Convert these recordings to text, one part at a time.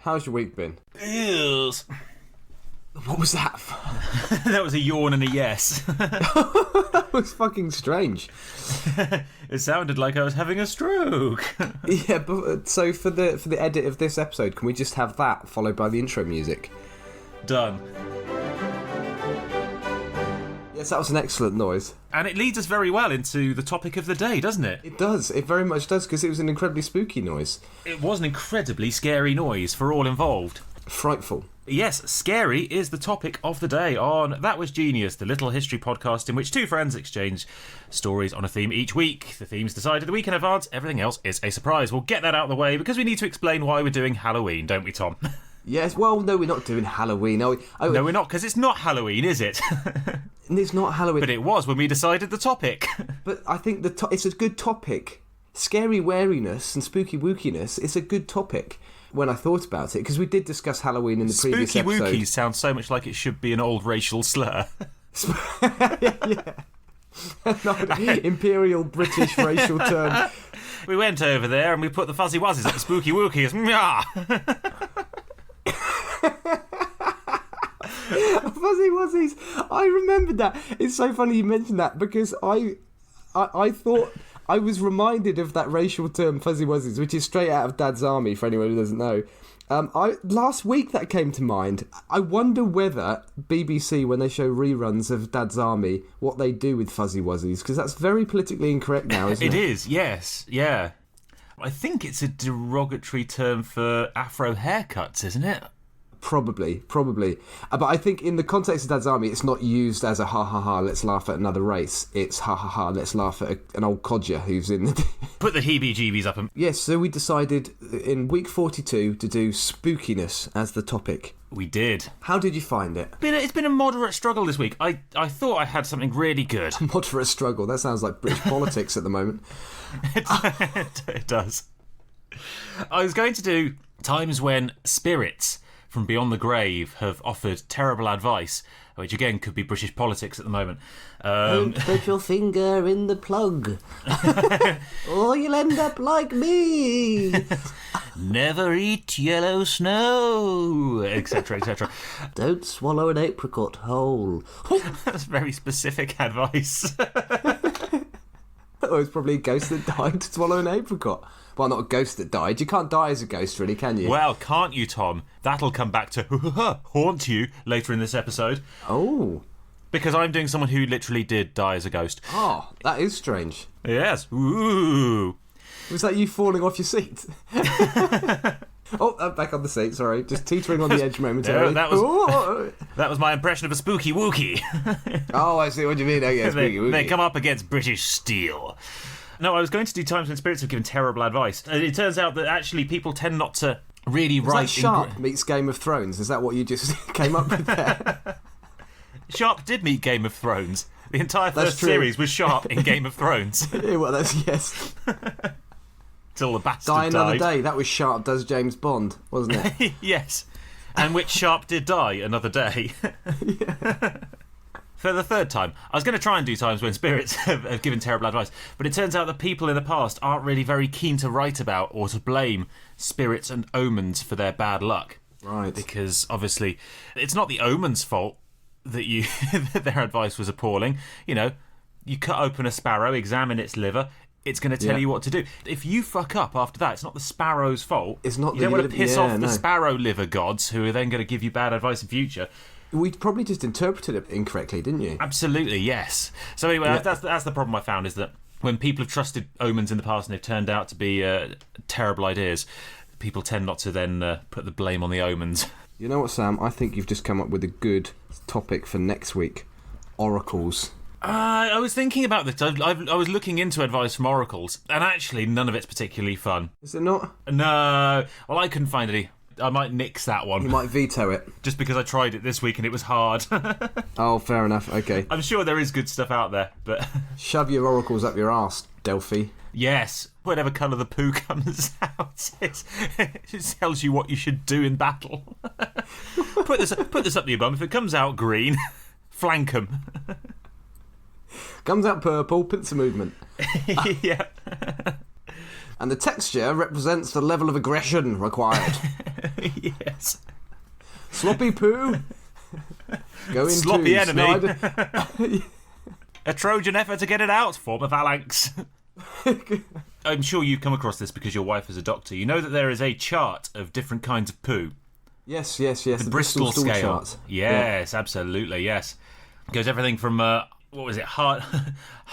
How's your week been? Yes. What was that? That was a yawn and a yes. That was fucking strange. It sounded like I was having a stroke. Yeah, but so for the edit of this episode, can we just have that followed by the intro music? Done. Yes, that was an excellent noise. And it leads us very well into the topic of the day, doesn't it? It does. It very much does, because it was an incredibly spooky noise. It was an incredibly scary noise for all involved. Frightful. Yes, scary is the topic of the day on That Was Genius, the little history podcast in which two friends exchange stories on a theme each week. The theme's decided a week in advance, everything else is a surprise. We'll get that out of the way because we need to explain why we're doing Halloween, don't we, Tom? Yes, well, no, we're not doing Halloween. No, we're not, because it's not Halloween, is it? It's not Halloween. But it was when we decided the topic. But I think it's a good topic. Scary wariness and spooky wookiness is a good topic. When I thought about it, because we did discuss Halloween in the previous episode. Spooky wookies sounds so much like it should be an old racial slur. Yeah. Imperial British racial term. We went over there and we put the fuzzy wuzzies at the spooky wookies. Fuzzy wuzzies. I remembered that. It's so funny you mentioned that because I thought I was reminded of that racial term fuzzy wuzzies, which is straight out of Dad's Army for anyone who doesn't know. Last week that came to mind. I wonder whether BBC, when they show reruns of Dad's Army, what they do with fuzzy wuzzies, because that's very politically incorrect now, isn't it? It is, yes, yeah. I think it's a derogatory term for afro haircuts, isn't it? Probably. But I think in the context of Dad's Army, it's not used as a ha-ha-ha, let's laugh at another race. It's ha-ha-ha, let's laugh at an old codger who's in the... Put the heebie-jeebies up. Yes, so we decided in week 42 to do spookiness as the topic. We did. How did you find it? It's been a moderate struggle this week. I thought I had something really good. A moderate struggle? That sounds like British politics at the moment. It does. I was going to do times when spirits from beyond the grave have offered terrible advice, which again could be British politics at the moment. Don't put your finger in the plug, or you'll end up like me. Never eat yellow snow, etc., etc. Don't swallow an apricot whole. That's very specific advice. Oh, it's probably a ghost that died to swallow an apricot. Well, not a ghost that died. You can't die as a ghost, really, can you? Well, can't you, Tom? That'll come back to haunt you later in this episode. Oh. Because I'm doing someone who literally did die as a ghost. Oh, that is strange. Yes. Ooh. Was that you falling off your seat? Oh, I'm back on the seat, sorry. Just teetering on the edge momentarily. No, that was my impression of a spooky wookie. Oh, I see what you mean. Okay, spooky wookie. They come up against British steel. No, I was going to do times when spirits have given terrible advice. It turns out that actually people tend not to really write... Is that Sharp meets Game of Thrones? Is that what you just came up with there? Sharp did meet Game of Thrones. The entire first series was Sharp in Game of Thrones. Yeah, well, yes. Till the bastard Die Another Day. That was Sharp Does James Bond, wasn't it? Yes. And which Sharp did die another day. Yeah. For the third time. I was going to try and do times when spirits have given terrible advice, but it turns out that people in the past aren't really very keen to write about or to blame spirits and omens for their bad luck. Right. Because, obviously, it's not the omen's fault that that their advice was appalling. You know, you cut open a sparrow, examine its liver, it's going to tell you what to do. If you fuck up after that, it's not the sparrow's fault. It's not. You don't want to piss off the sparrow liver gods who are then going to give you bad advice in future. We probably just interpreted it incorrectly, didn't you? Absolutely, yes. So anyway, that's the problem I found, is that when people have trusted omens in the past and they've turned out to be terrible ideas, people tend not to then put the blame on the omens. You know what, Sam? I think you've just come up with a good topic for next week. Oracles. I was thinking about this. I was looking into advice from oracles, and actually none of it's particularly fun. Is it not? No. Well, I couldn't find any. I might nix that one. You might veto it. Just because I tried it this week and it was hard. Oh, fair enough. Okay. I'm sure there is good stuff out there, but... Shove your oracles up your arse, Delphi. Yes. Whatever colour the poo comes out, it tells you what you should do in battle. Put this up your bum. If it comes out green, flank 'em. Comes out purple, pincer movement. Yeah. And the texture represents the level of aggression required. Yes. Sloppy poo. Go in Sloppy twos. enemy. No, A Trojan effort to get it out, form of phalanx. I'm sure you've come across this because your wife is a doctor. You know that there is a chart of different kinds of poo. Yes. The Bristol stool scale. chart. Yes, absolutely, yes. Goes everything from, what was it, hard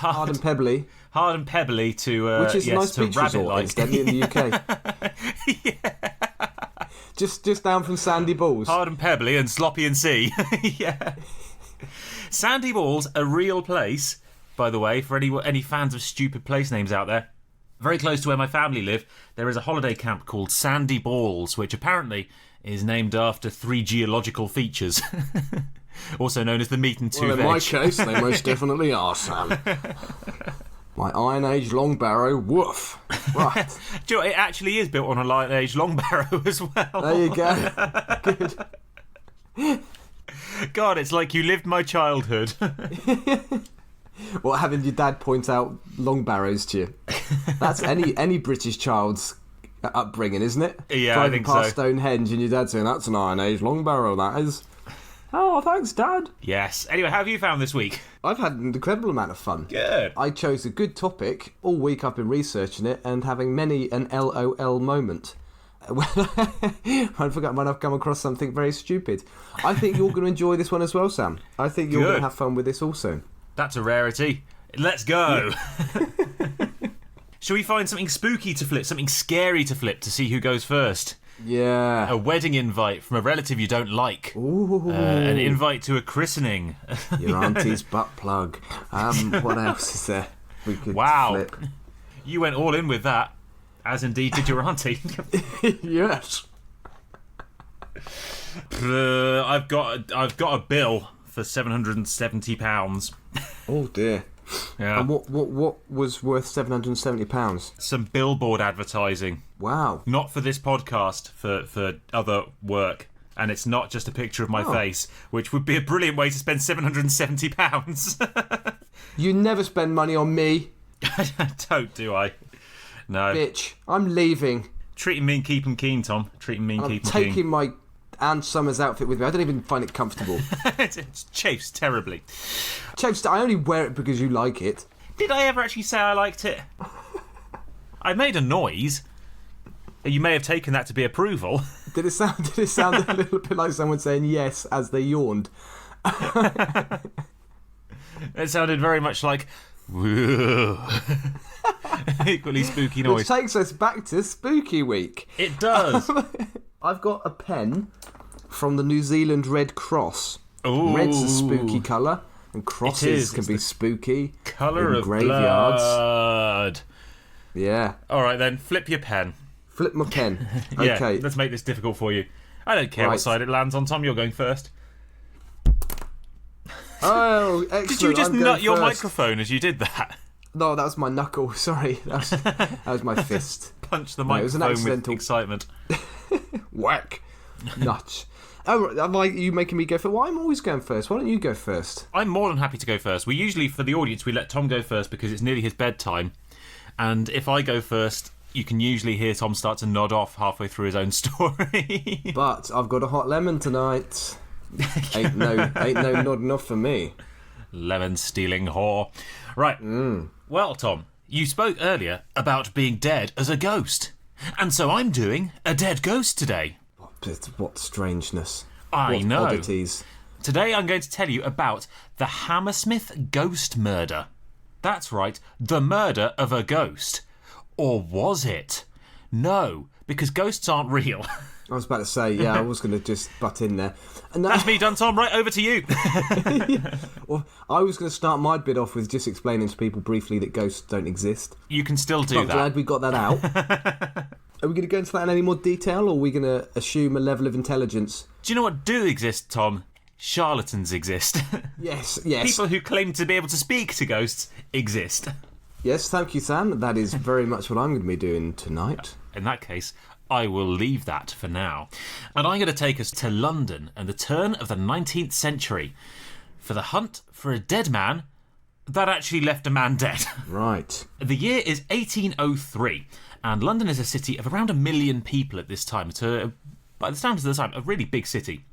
and pebbly. Hard and pebbly to, Which is a nice to beach resort, rabbit-like. incidentally, in the UK. Yeah. Just down from Sandy Balls. Hard and pebbly and sloppy and sea. Yeah. Sandy Balls, a real place, by the way, for any fans of stupid place names out there. Very close to where my family live, there is a holiday camp called Sandy Balls, which apparently is named after 3 geological features. Also known as the meat and 2 Well, in veg. my case, they most definitely are, Sam. My Iron Age long barrow, woof. Right. Do you know, it actually is built on a Iron Age long barrow as well. There you go. Good. God, it's like you lived my childhood. What, having your dad point out long barrows to you? That's any British child's upbringing, isn't it? Yeah, Driving I think past so. Stonehenge and your dad saying, that's an Iron Age long barrow, that is. Oh, thanks, Dad. Yes. Anyway, how have you found this week? I've had an incredible amount of fun. Good. I chose a good topic. All week I've been researching it and having many an LOL moment. I forgot when I've come across something very stupid. I think you're going to enjoy this one as well, Sam. I think you're going to have fun with this also. That's a rarity. Let's go. Shall we find something spooky to flip, something scary to flip to see who goes first? Yeah. A wedding invite from a relative you don't like. Ooh. An invite to a christening. Your auntie's butt plug. What else is there we could flip? You went all in with that, as indeed did your auntie. Yes. I've got a bill for £770. Oh dear. Yeah. And what was worth £770? Some billboard advertising. Wow. Not for this podcast, for other work. And it's not just a picture of my face, which would be a brilliant way to spend £770. You never spend money on me. I don't, do I? No. Bitch. I'm leaving. Treat 'em mean, keep 'em keen, Tom. Treat 'em mean, I'm keep 'em keen. taking my Anne Summers outfit with me. I don't even find it comfortable. It's chafes terribly. Chafes, I only wear it because you like it. Did I ever actually say I liked it? I made a noise. You may have taken that to be approval. Did it sound a little bit like someone saying yes as they yawned? It sounded very much like equally spooky noise. Which takes us back to Spooky Week. It does. I've got a pen from the New Zealand Red Cross. Ooh. Red's a spooky colour, and crosses can be spooky. Colour in of graveyards. blood. Yeah. All right then, flip your pen. Flip my pen. Yeah, Okay. let's make this difficult for you. I don't care what side it lands on. Tom, you're going first. Oh, excellent. Did you just I'm nut going your first. microphone as you did that? No, that was my knuckle. Sorry. That was my fist. Punch the No, it was an microphone with accidental- excitement. Whack. Nuts. Oh, are you making me go first? Well, I'm always going first. Why don't you go first? I'm more than happy to go first. We usually, for the audience, we let Tom go first because it's nearly his bedtime. And if I go first, you can usually hear Tom start to nod off halfway through his own story. But I've got a hot lemon tonight. ain't no nodding off for me. Lemon stealing whore. Right. Well, Tom, you spoke earlier about being dead as a ghost. And so I'm doing a dead ghost today. What strangeness. I know. Oddities. Today I'm going to tell you about the Hammersmith Ghost Murder. That's right, the murder of a ghost. Or was it? No, because ghosts aren't real. I was about to say, yeah, I was going to just butt in there. And That's me done, Tom. Right, over to you. Well, I was going to start my bit off with just explaining to people briefly that ghosts don't exist. You can still do But I'm that. glad we got that out. Are we going to go into that in any more detail, or are we going to assume a level of intelligence? Do you know what do exist, Tom? Charlatans exist. Yes. People who claim to be able to speak to ghosts exist. Yes, thank you, Sam. That is very much what I'm going to be doing tonight. In that case, I will leave that for now. And I'm going to take us to London and the turn of the 19th century for the hunt for a dead man that actually left a man dead. Right. The year is 1803, and London is a city of around 1 million people at this time. It's a by the standards of the time, a really big city.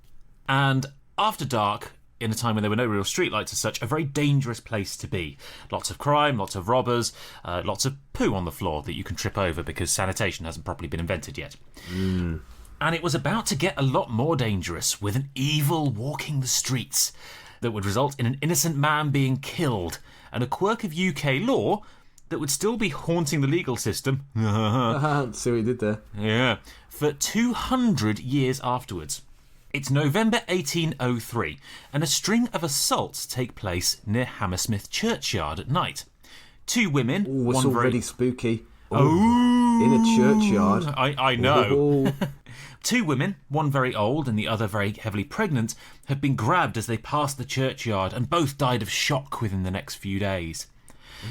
And after dark, in a time when there were no real streetlights as such, a very dangerous place to be. Lots of crime, lots of robbers, lots of poo on the floor that you can trip over because sanitation hasn't properly been invented yet. And it was about to get a lot more dangerous, with an evil walking the streets that would result in an innocent man being killed, and a quirk of UK law that would still be haunting the legal system. See what he did there. Yeah. For 200 years afterwards. It's November 1803, and a string of assaults take place near Hammersmith churchyard at night. Two women... Oh, it's already spooky. Oh! In a churchyard. I know. Oh. Two women, one very old and the other very heavily pregnant, have been grabbed as they passed the churchyard, and both died of shock within the next few days.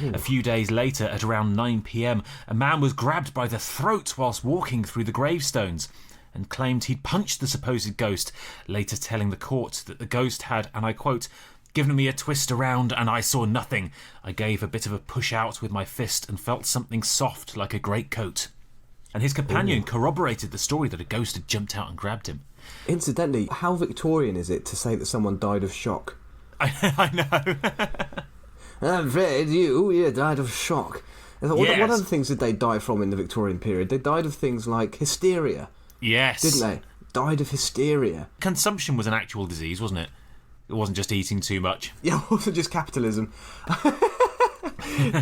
Ooh. A few days later, at around 9 p.m, a man was grabbed by the throat whilst walking through the gravestones and claimed he'd punched the supposed ghost, later telling the court that the ghost had, and I quote, "given me a twist around and I saw nothing. I gave a bit of a push out with my fist and felt something soft like a greatcoat." And his companion corroborated the story that a ghost had jumped out and grabbed him. Incidentally, how Victorian is it to say that someone died of shock? I know. I'm afraid you died of shock. Yes. What other things did they die from in the Victorian period? They died of things like hysteria. Yes. Didn't they? Died of hysteria. Consumption was an actual disease, wasn't it? It wasn't just eating too much. Yeah, it wasn't just capitalism.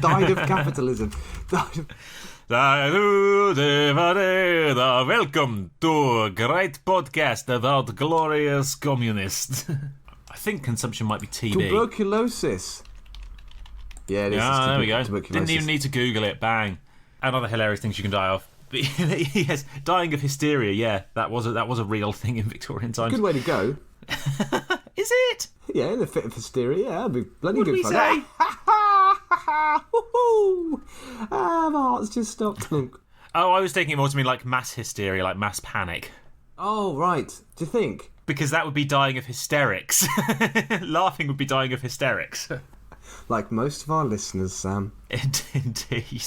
Died of capitalism. Welcome to a great podcast about glorious communists. I think consumption might be TB. Tuberculosis. Yeah, it is. Yeah, there we go. Tuberculosis. Didn't even need to Google it. Bang. And other hilarious things you can die of. Yes, dying of hysteria. Yeah, that was a real thing in Victorian times. Good way to go. Is it? Yeah, in a fit of hysteria. Yeah, that'd be bloody what good did we fun. say? My heart's just stopped. Oh, I was taking it more to mean like mass hysteria, like mass panic. Oh, right. Do you think? Because that would be dying of hysterics. Laughing would be dying of hysterics. Like most of our listeners, Sam. Indeed.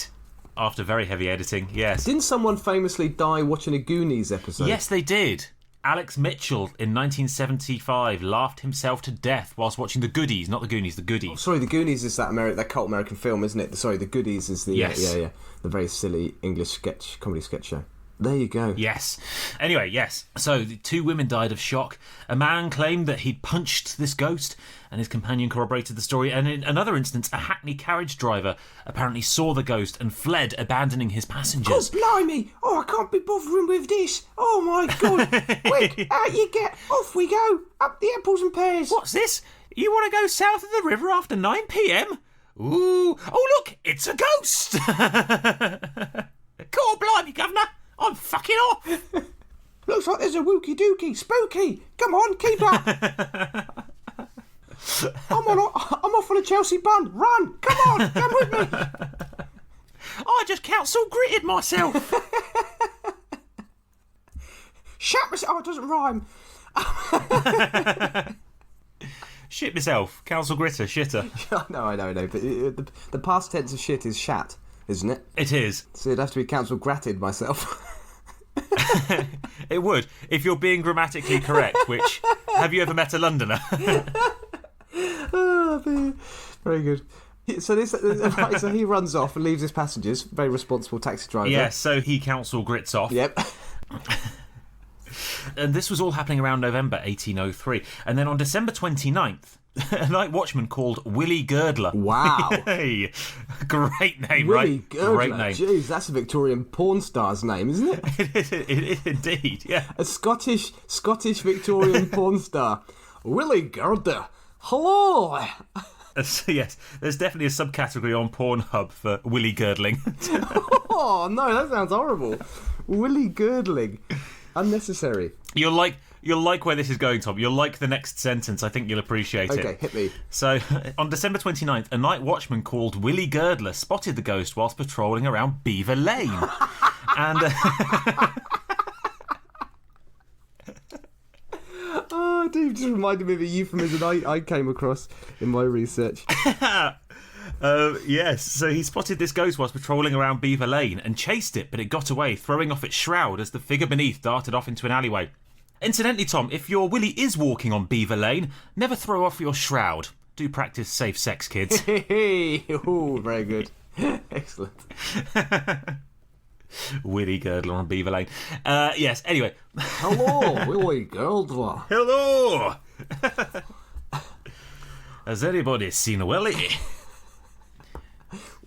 After very heavy editing, yes. Didn't someone famously die watching a Goonies episode? Yes, they did. Alex Mitchell in 1975 laughed himself to death whilst watching The Goodies, not The Goonies, The Goodies. Oh, sorry, The Goonies is that cult American film, isn't it? Sorry, The Goodies is the yes. The very silly English comedy sketch show. There you go. Yes. Anyway, yes. So, the two women died of shock. A man claimed that he'd punched this ghost, and his companion corroborated the story. And in another instance, a Hackney carriage driver apparently saw the ghost and fled, abandoning his passengers. Oh, blimey! Oh, I can't be bothering with this. Oh, my God. Quick, out you get. Off we go. Up the apples and pears. What's this? You want to go south of the river after 9 p.m? Ooh. Oh, look, it's a ghost. Cor Blimey Guv'nor. I'm fucking off! Looks like there's a wookie dookie. Spooky! Come on, keep up! I'm off on a Chelsea bun. Run! Come on, come with me! I just council gritted myself. Shut myself. Oh, it doesn't rhyme. Shit myself. Council gritter, shitter. I know. But the past tense of shit is shat, isn't it? It is. So it'd have to be council gratted myself. It would, if you're being grammatically correct, which, have you ever met a Londoner? Oh, very good. So so he runs off and leaves his passengers. Very responsible taxi driver. Yes, so he council grits off. Yep. And this was all happening around November 1803. And then on December 29th, a night watchman called Willie Girdler. Wow. Hey, great name, Willie right? Girdler. Great name. Jeez, that's a Victorian porn star's name, isn't it? It is indeed, yeah. A Scottish Victorian porn star. Willie Girdler. Hello. Yes, there's definitely a subcategory on Pornhub for Willie girdling. Oh, no, that sounds horrible. Willie girdling. Unnecessary. You'll like where this is going, Tom. You'll like the next sentence. I think you'll appreciate it. Okay, hit me. So, on December 29th, a night watchman called Willie Girdler spotted the ghost whilst patrolling around Beaver Lane. And... Oh, Dave just reminded me of a euphemism I came across in my research. Yes, so he spotted this ghost whilst patrolling around Beaver Lane and chased it, but it got away, throwing off its shroud as the figure beneath darted off into an alleyway. Incidentally, Tom, if your willy is walking on Beaver Lane, never throw off your shroud. Do practice safe sex, kids. Oh, very good. Excellent. Willy Girdler on Beaver Lane. Yes, anyway. Hello, Willy Girdler. Hello! Has anybody seen a Willy?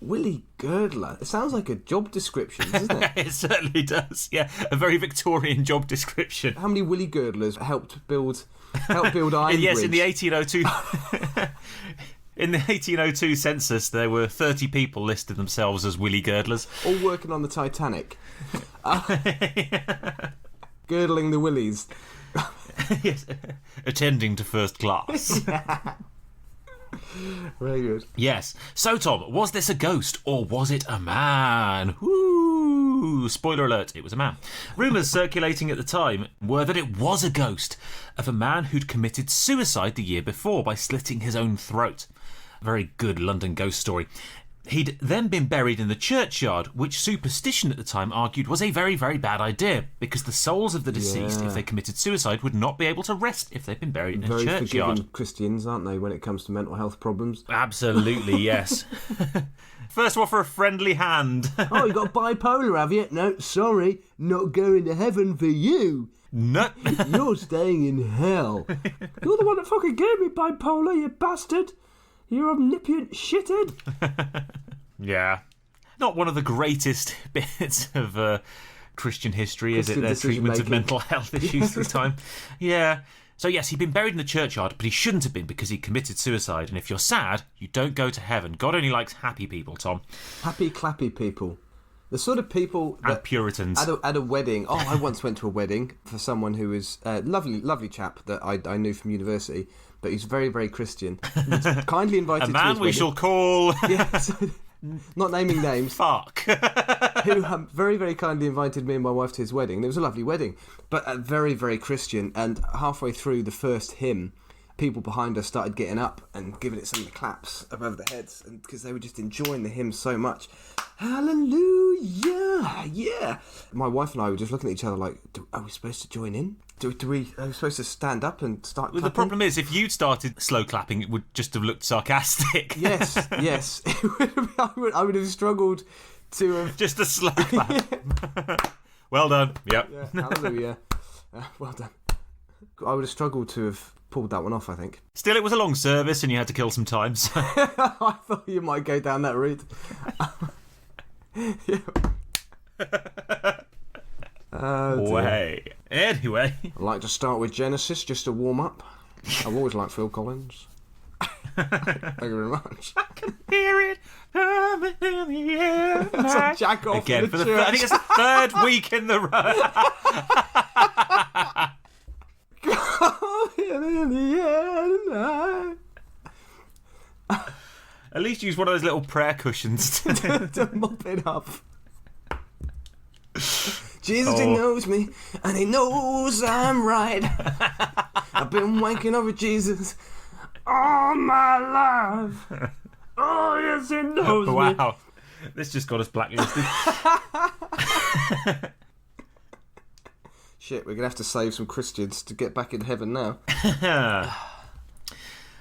Willy Girdler. It sounds like a job description, doesn't it? It certainly does, yeah. A very Victorian job description. How many Willy Girdlers helped build Iron Yes, Bridge? in the 1802... In the 1802 census, there were 30 people listed themselves as Willy Girdlers. All working on the Titanic. Girdling the willies. Yes. Attending to first class. Very good. Yes. So, Tom, was this a ghost or was it a man? Woo! Spoiler alert, it was a man. Rumours circulating at the time were that it was a ghost of a man who'd committed suicide the year before by slitting his own throat. A very good London ghost story. He'd then been buried in the churchyard, which superstition at the time argued was a very, very bad idea, because the souls of the deceased, if they committed suicide, would not be able to rest if they'd been buried in a Very churchyard. forgiving Christians, aren't they, when it comes to mental health problems? Absolutely, yes. First one for a friendly hand. Oh, you got bipolar, have you? No, sorry, not going to heaven for you. No. You're staying in hell. You're the one that fucking gave me bipolar, you bastard. You're omnipotent shithead. Yeah. Not one of the greatest bits of Christian history, is it? Their treatment of mental health issues through time. Yeah. So, yes, he'd been buried in the churchyard, but he shouldn't have been because he committed suicide. And if you're sad, you don't go to heaven. God only likes happy people, Tom. Happy, clappy people. The sort of people that... And Puritans. At a wedding... Oh, I once went to a wedding for someone who was a lovely chap that I knew from university, but he's very, very Christian. He was kindly invited a to his man we wedding. shall call... Yes, not naming names. Fuck. Who very, very kindly invited me and my wife to his wedding. And it was a lovely wedding, but very, very Christian. And halfway through the first hymn, people behind us started getting up and giving it some claps above their heads, and because they were just enjoying the hymn so much. Hallelujah! Yeah. My wife and I were just looking at each other like, are we supposed to join in? Are we supposed to stand up and start clapping? The problem is, if you'd started slow clapping, it would just have looked sarcastic. Yes. I would have struggled to have... Just a slow clap. Well done. Yep. Yeah, hallelujah. Well done. I would have struggled to have pulled that one off, I think. Still, it was a long service and you had to kill some time. So. I thought you might go down that route. Way. Anyway. I'd like to start with Genesis, just to warm up. I've always liked Phil Collins. Thank you very much. I can hear it coming in the air. That's a jack off again in the for church. I think it's the third week in the row. Coming in the air tonight. At least use one of those little prayer cushions To mop it up. Jesus, he knows me, and he knows I'm right. I've been wanking over Jesus all my life. Oh, yes, he knows me. Wow. This just got us blacklisted. Shit, we're going to have to save some Christians to get back in heaven now.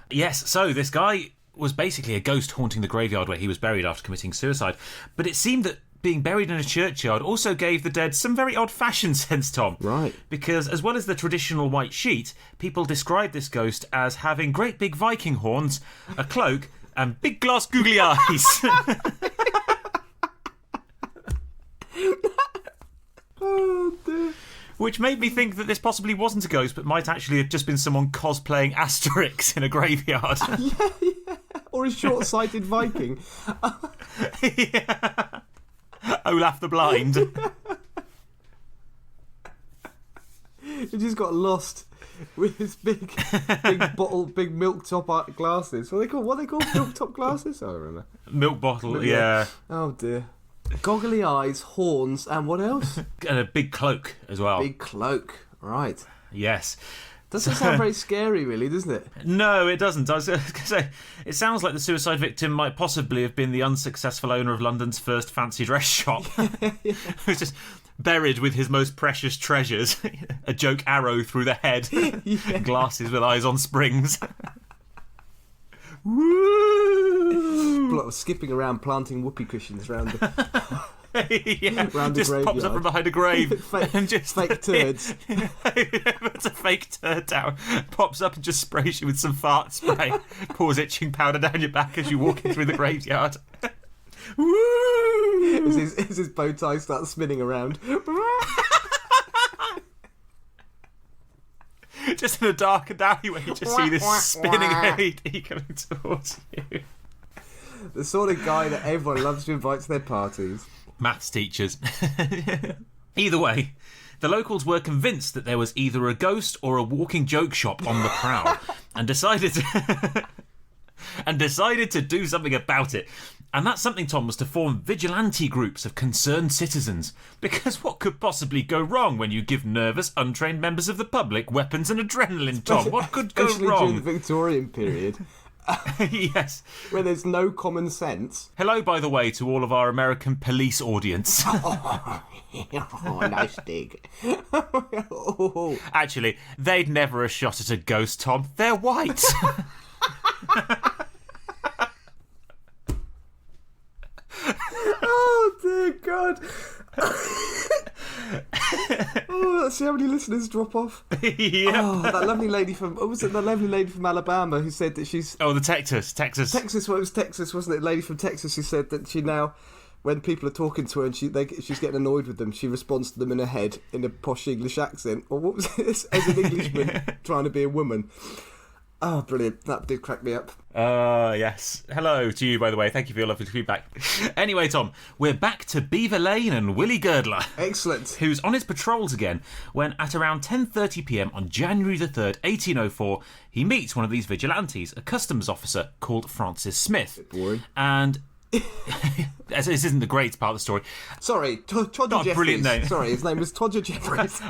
Yes, so this guy was basically a ghost haunting the graveyard where he was buried after committing suicide. But it seemed that being buried in a churchyard also gave the dead some very odd fashion sense, Tom. Right. Because as well as the traditional white sheet, people described this ghost as having great big Viking horns, a cloak, and big glass googly eyes. Oh, dear. Which made me think that this possibly wasn't a ghost, but might actually have just been someone cosplaying Asterix in a graveyard. Yeah. Or a short-sighted Viking. Yeah. Olaf the Blind. He just got lost with his big milk top glasses. What are they called? Milk top glasses? I don't remember. Milk bottle, yeah. Oh dear. Goggly eyes, horns, and what else? And a big cloak as well. Big cloak. Right. Yes. Doesn't sound very scary, really, doesn't it? No, it doesn't. I was going to say, it sounds like the suicide victim might possibly have been the unsuccessful owner of London's first fancy dress shop. Who's just buried with his most precious treasures. A joke arrow through the head. Glasses with eyes on springs. Woo! Skipping around, planting whoopee cushions around the... Round just pops up from behind a grave and just fake turds. Puts a fake turd down, pops up and just sprays you with some fart spray, pours itching powder down your back as you're walking through the graveyard. Woo! As his bow tie starts spinning around. Just in a darkened alleyway, you just see this spinning LED coming towards you. The sort of guy that everyone loves to invite to their parties. Maths teachers. Either way, the locals were convinced that there was either a ghost or a walking joke shop on the prowl, and decided to do something about it. And that something, Tom, was to form vigilante groups of concerned citizens. Because what could possibly go wrong when you give nervous, untrained members of the public weapons and adrenaline, Tom? What could go Especially wrong? during the Victorian period. Yes. Where there's no common sense. Hello, by the way, to all of our American police audience. Nice dig. Actually, they'd never a shot at a ghost, Tom. They're white. Oh, dear God. Oh, let's see how many listeners drop off. Yep. Oh, that lovely lady from... What was it? The lovely lady from Alabama who said that she's... Oh, the Texas. Texas, well, it was Texas, wasn't it? A lady from Texas who said that she now, when people are talking to her and she's getting annoyed with them, she responds to them in her head in a posh English accent. Or what was it? As an Englishman trying to be a woman. Oh, brilliant. That did crack me up. Yes. Hello to you, by the way. Thank you for your lovely feedback. Anyway, Tom, we're back to Beaver Lane and Willie Girdler. Excellent. Who's on his patrols again when, at around 10:30pm on January the 3rd, 1804, he meets one of these vigilantes, a customs officer called Francis Smith. Bit boring. And... this isn't the great part of the story. Sorry, Todger Not a Jeffries. brilliant name. Sorry, his name was Todger Jeffries.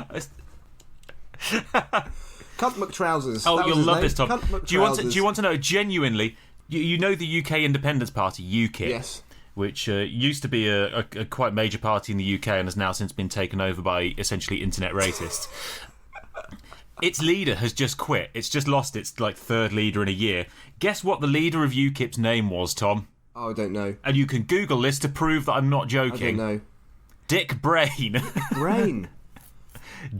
Cunt McTrousers. Oh, you'll love this, Tom. Do you want to know genuinely? You know the UK Independence Party, UKIP, yes, which used to be a quite major party in the UK and has now since been taken over by essentially internet racists. Its leader has just quit. It's just lost its third leader in a year. Guess what the leader of UKIP's name was, Tom? Oh, I don't know. And you can Google this to prove that I'm not joking. I don't know. Dick Brain. Brain.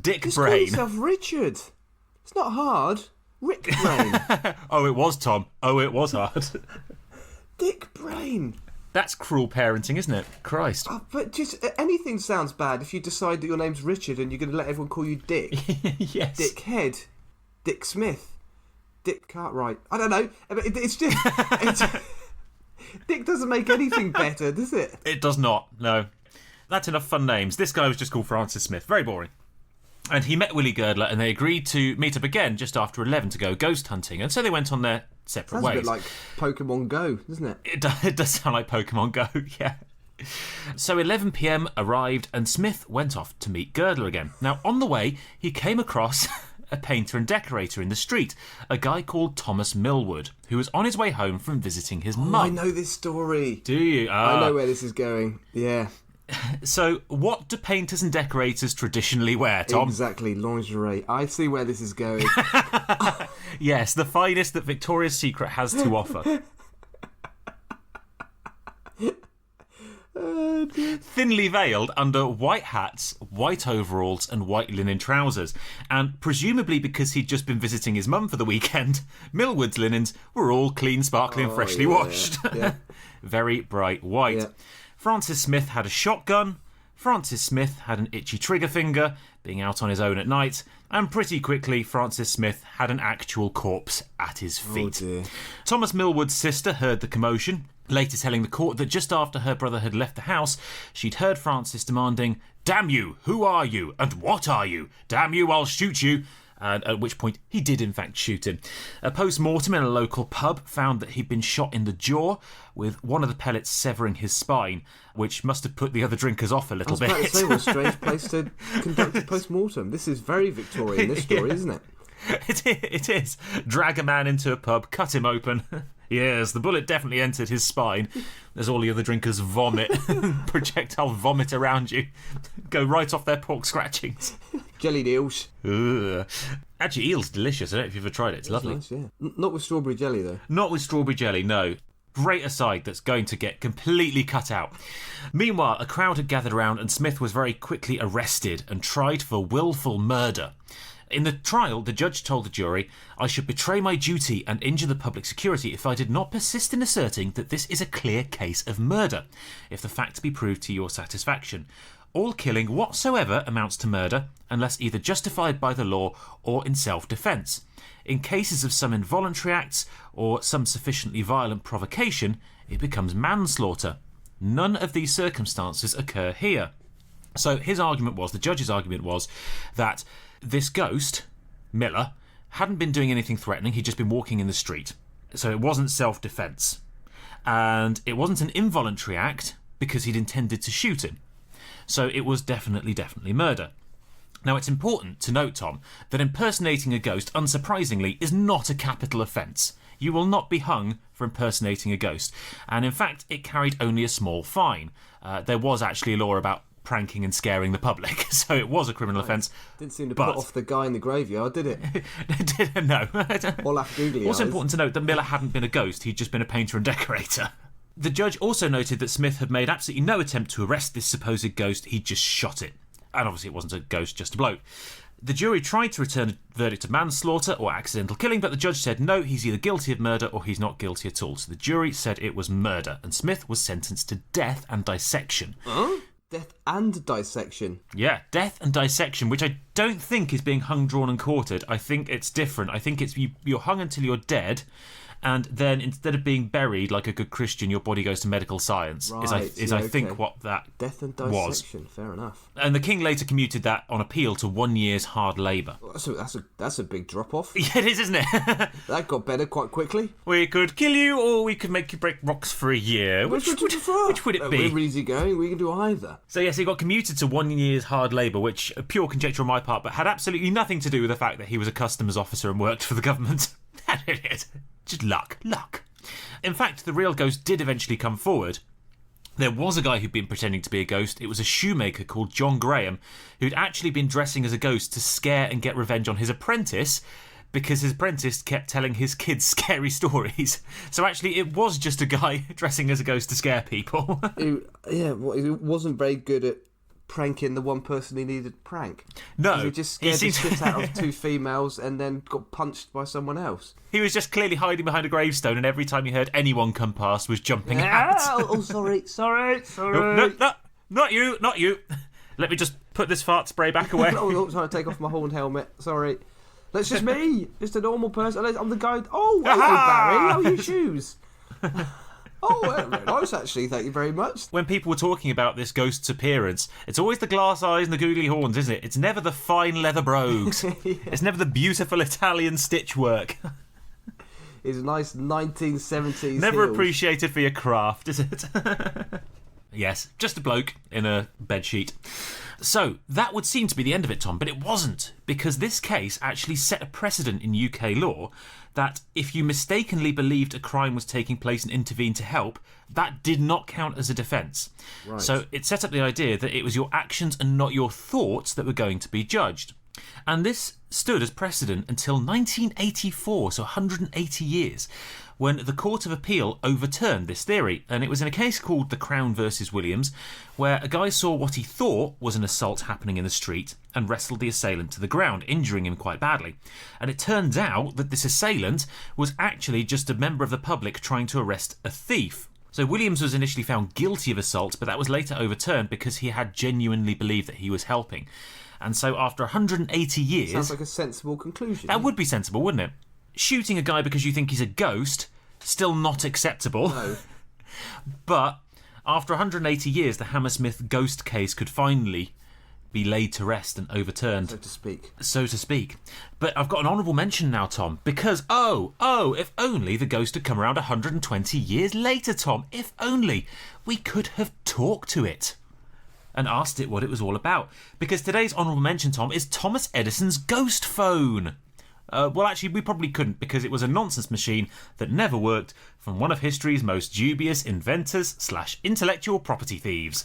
Dick Just Brain. call yourself Richard. It's not hard. Rick Brain. Oh, it was, Tom. Oh, it was hard. Dick Brain. That's cruel parenting, isn't it? Christ. Oh, but just anything sounds bad if you decide that your name's Richard and you're going to let everyone call you Dick. Yes. Dick Head. Dick Smith. Dick Cartwright. I don't know. It's just... Dick doesn't make anything better, does it? It does not, no. That's enough fun names. This guy was just called Francis Smith. Very boring. And he met Willie Girdler and they agreed to meet up again just after 11 to go ghost hunting. And so they went on their separate ways. Sounds a bit like Pokemon Go, doesn't it? It does sound like Pokemon Go, yeah. So 11pm arrived and Smith went off to meet Girdler again. Now, on the way, he came across a painter and decorator in the street, a guy called Thomas Millwood, who was on his way home from visiting his mum. I know this story. Do you? I know where this is going, yeah. So, what do painters and decorators traditionally wear, Tom? Exactly, lingerie. I see where this is going. Yes, the finest that Victoria's Secret has to offer. Thinly veiled under white hats, white overalls and white linen trousers. And presumably because he'd just been visiting his mum for the weekend, Millwood's linens were all clean, sparkling and freshly washed. Yeah. Very bright white. Yeah. Francis Smith had a shotgun. Francis Smith had an itchy trigger finger, being out on his own at night. And pretty quickly, Francis Smith had an actual corpse at his feet. Oh dear. Thomas Millwood's sister heard the commotion, later telling the court that just after her brother had left the house, she'd heard Francis demanding, "Damn you, who are you, and what are you? Damn you, I'll shoot you." And at which point he did in fact shoot him. A post-mortem in a local pub found that he'd been shot in the jaw, with one of the pellets severing his spine, which must have put the other drinkers off a little bit. I was about to say, what a strange place to conduct a post-mortem. This is very Victorian, this story, isn't it? It is. Drag a man into a pub, cut him open. Yes, the bullet definitely entered his spine. As all the other drinkers vomit, projectile vomit around you, go right off their pork scratchings. Jellied eels. Ugh. Actually, eel's delicious. I don't know if you've ever tried it. It's lovely. Nice, yeah. Not with strawberry jelly, though. Not with strawberry jelly, no. Great aside that's going to get completely cut out. Meanwhile, a crowd had gathered around and Smith was very quickly arrested and tried for willful murder. In the trial, the judge told the jury, "I should betray my duty and injure the public security if I did not persist in asserting that this is a clear case of murder, if the facts be proved to your satisfaction. All killing whatsoever amounts to murder, unless either justified by the law or in self-defence. In cases of some involuntary acts or some sufficiently violent provocation, it becomes manslaughter. None of these circumstances occur here." So his argument was, the judge's argument was, that this ghost, Miller, hadn't been doing anything threatening, he'd just been walking in the street. So it wasn't self-defence. And it wasn't an involuntary act because he'd intended to shoot him. So it was definitely murder. Now, it's important to note, Tom, that impersonating a ghost, unsurprisingly, is not a capital offence. You will not be hung for impersonating a ghost. And in fact, it carried only a small fine. There was actually a law about pranking and scaring the public, so it was a criminal offence. Didn't seem to put off the guy in the graveyard, did it? No. All after googly Also eyes. important to note that Miller hadn't been a ghost, he'd just been a painter and decorator. The judge also noted that Smith had made absolutely no attempt to arrest this supposed ghost, he'd just shot it. And obviously it wasn't a ghost, just a bloke. The jury tried to return a verdict of manslaughter or accidental killing, but the judge said no, he's either guilty of murder or he's not guilty at all. So the jury said it was murder, and Smith was sentenced to death and dissection. Huh? Death and dissection? Yeah, death and dissection, which I don't think is being hung, drawn and quartered. I think it's different. I think it's you're hung until you're dead, and then instead of being buried like a good Christian, your body goes to medical science. Right, I think what that death and was. dissection. Fair enough. And the king later commuted that on appeal to 1 year's hard labour. Well, that's a big drop off. Yeah, it is, isn't it? That got better quite quickly. We could kill you, or we could make you break rocks for a year. Which would it be? We're easy going. We can do either. So yes, he got commuted to 1 year's hard labour, which pure conjecture on my part, but had absolutely nothing to do with the fact that he was a customs officer and worked for the government. That it is. Just luck. In fact, the real ghost did eventually come forward. There was a guy who'd been pretending to be a ghost. It was a shoemaker called John Graham, who'd actually been dressing as a ghost to scare and get revenge on his apprentice, because his apprentice kept telling his kids scary stories. So actually, it was just a guy dressing as a ghost to scare people. He wasn't very good at pranking the one person he needed to prank. No. He just scared the shit out of two females and then got punched by someone else. He was just clearly hiding behind a gravestone, and every time he heard anyone come past was jumping out. Oh, sorry. No, not you. Let me just put this fart spray back away. I'm trying to take off my horn helmet. Sorry. That's just me. Just a normal person. I'm the guy. Oh, hello, Barry. How are your shoes? Oh, very nice, actually. Thank you very much. When people were talking about this ghost's appearance, it's always the glass eyes and the googly horns, isn't it? It's never the fine leather brogues. Yeah. It's never the beautiful Italian stitch work. It's a nice 1970s Never heels. Appreciated for your craft, is it? Yes, just a bloke in a bedsheet. So, that would seem to be the end of it, Tom, but it wasn't, because this case actually set a precedent in UK law that if you mistakenly believed a crime was taking place and intervened to help, that did not count as a defence. Right. So it set up the idea that it was your actions and not your thoughts that were going to be judged. And this stood as precedent until 1984, so 180 years, when the Court of Appeal overturned this theory. And it was in a case called the Crown versus Williams, where a guy saw what he thought was an assault happening in the street and wrestled the assailant to the ground, injuring him quite badly. And it turns out that this assailant was actually just a member of the public trying to arrest a thief. So Williams was initially found guilty of assault, but that was later overturned because he had genuinely believed that he was helping. And so after 180 years... Sounds like a sensible conclusion. That would be sensible, wouldn't it? Shooting a guy because you think he's a ghost, still not acceptable. No. But after 180 years, the Hammersmith Ghost case could finally be laid to rest and overturned. So to speak. But I've got an honourable mention now, Tom, because, if only the ghost had come around 120 years later, Tom. If only we could have talked to it and asked it what it was all about. Because today's honourable mention, Tom, is Thomas Edison's ghost phone. Well, actually, we probably couldn't, because it was a nonsense machine that never worked, from one of history's most dubious inventors/intellectual property thieves.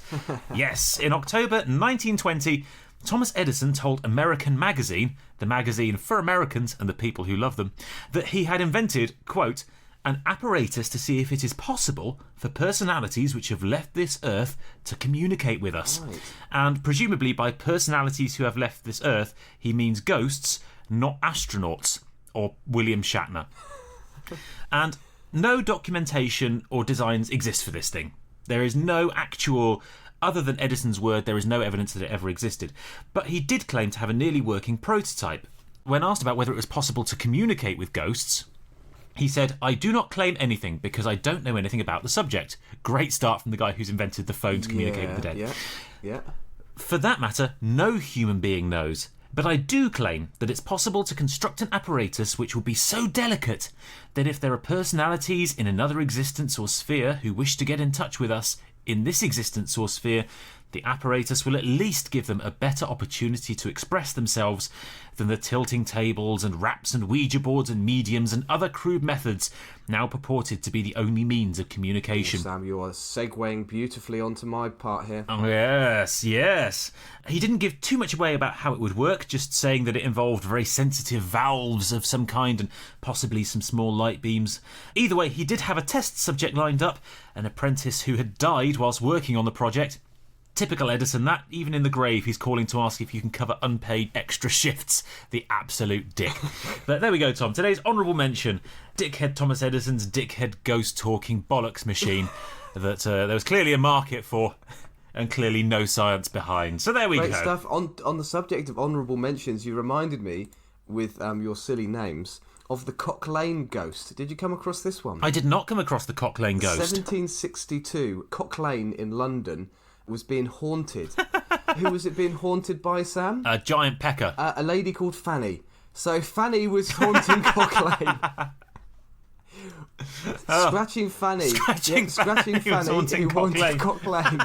Yes, in October 1920, Thomas Edison told American Magazine, the magazine for Americans and the people who love them, that he had invented, quote, an apparatus to see if it is possible for personalities which have left this earth to communicate with us. Right. And presumably by personalities who have left this earth, he means ghosts, not astronauts, or William Shatner. And no documentation or designs exist for this thing. There is no actual, other than Edison's word, there is no evidence that it ever existed. But he did claim to have a nearly working prototype. When asked about whether it was possible to communicate with ghosts, he said, I do not claim anything because I don't know anything about the subject. Great start from the guy who's invented the phone to communicate with the dead. Yeah. For that matter, no human being knows. But I do claim that it's possible to construct an apparatus which will be so delicate that if there are personalities in another existence or sphere who wish to get in touch with us in this existence or sphere, the apparatus will at least give them a better opportunity to express themselves than the tilting tables and raps and Ouija boards and mediums and other crude methods now purported to be the only means of communication. Oh, Sam, you are segueing beautifully onto my part here. Oh, yes. He didn't give too much away about how it would work, just saying that it involved very sensitive valves of some kind and possibly some small light beams. Either way, he did have a test subject lined up, an apprentice who had died whilst working on the project. Typical Edison, that even in the grave he's calling to ask if you can cover unpaid extra shifts. The absolute dick. But there we go, Tom. Today's honourable mention, dickhead Thomas Edison's dickhead ghost-talking bollocks machine that there was clearly a market for and clearly no science behind. So there we go. Great stuff. On the subject of honourable mentions, you reminded me, with your silly names, of the Cock Lane ghost. Did you come across this one? I did not come across the Cock Lane ghost. 1762, Cock Lane in London was being haunted. Who was it being haunted by, Sam? A giant pecker. A lady called Fanny. So Fanny was haunting Cock Lane. Scratching Fanny. Scratching Fanny who haunted Cock Lane.